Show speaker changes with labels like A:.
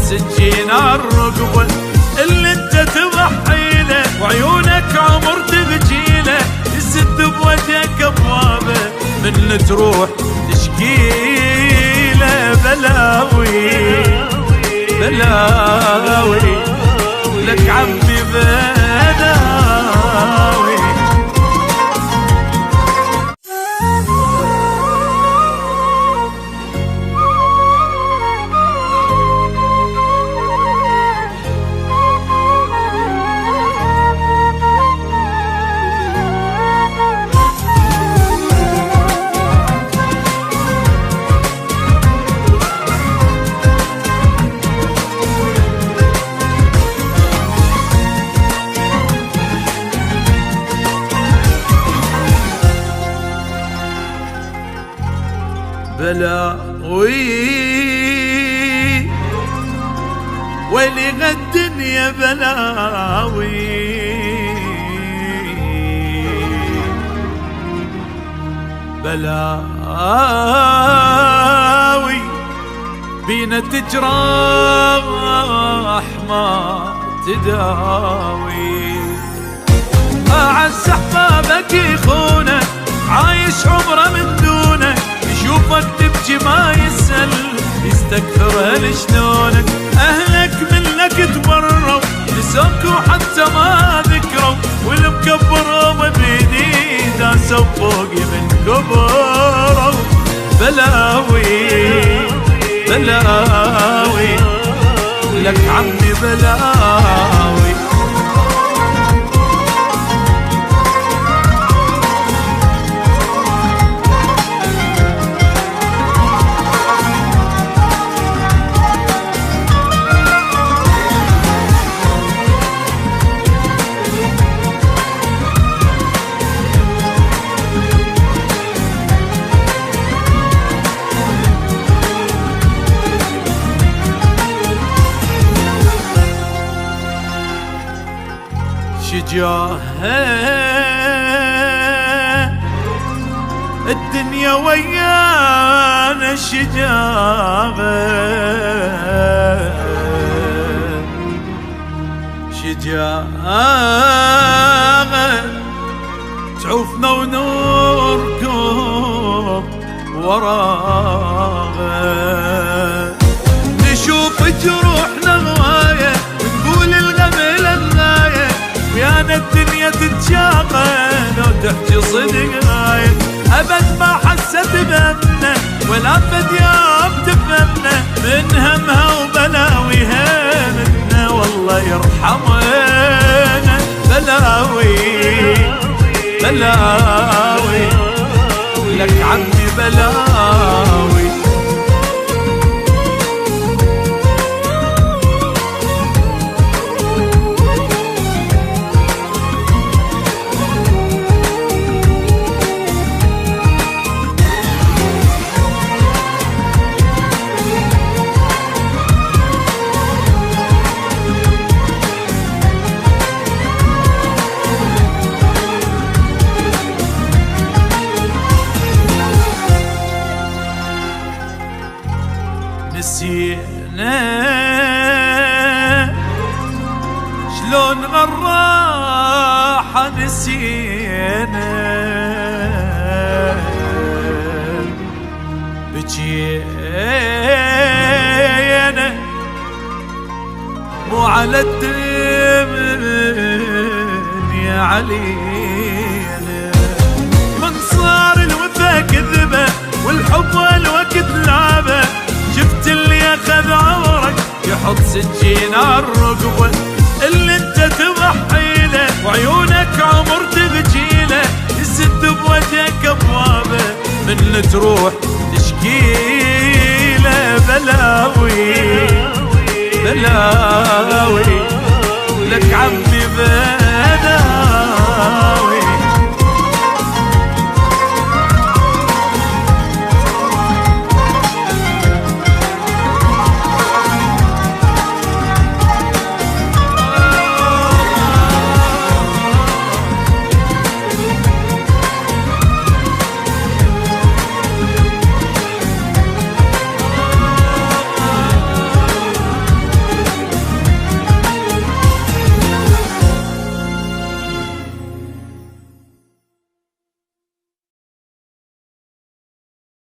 A: سكين الرقبة اللي انت تضحي له، وعيونك عمر تبجيله، يسد بوجهك ابوابه من تروح تشكيله. بلاوي بلاوي لك عمي بلاوي. بلاوي ويلي الدنيا بلاوي، بلاوي بينا تجراح ما تداوي. أعز أحبابك يخونك عايش عمره من دونك، يشوفك تبكي ما يسأل يستكثر شلونك. أهلك منك تبروا نسوك وحتى ما ذكروا، والمكبروا بيدي داسوا فوقي من كبروا. بلاوي بلاوي لك عمي بلاوي. شجاهه الدنيا ويانا شجاهه، شجاهه تعوفنا ونركض وراها، نشوف جروحنا غايه ونقول الغم للغايه، ويانا الدنيا تتشاقى لو تحكي صدق غاية. أبد ما حست بأمنا ولا فد يوم تفهمنا، من همها وبلاويها منا والله يرحمنا. بلاوي بلاوي لك عمي بلاوي. نسينا شلون غراحة، نسينا بجينا مو على الدنيا علينا، من صار الوفا كذبة والحب والوقت لعبة. شفت اللي اخذ عمرك يحط سكين الرقبة اللي انت تضحي له، وعيونك عمر تبجيله، يسد بوجهك ابوابه من تروح تشكيله. بلاوي بلاوي لك عم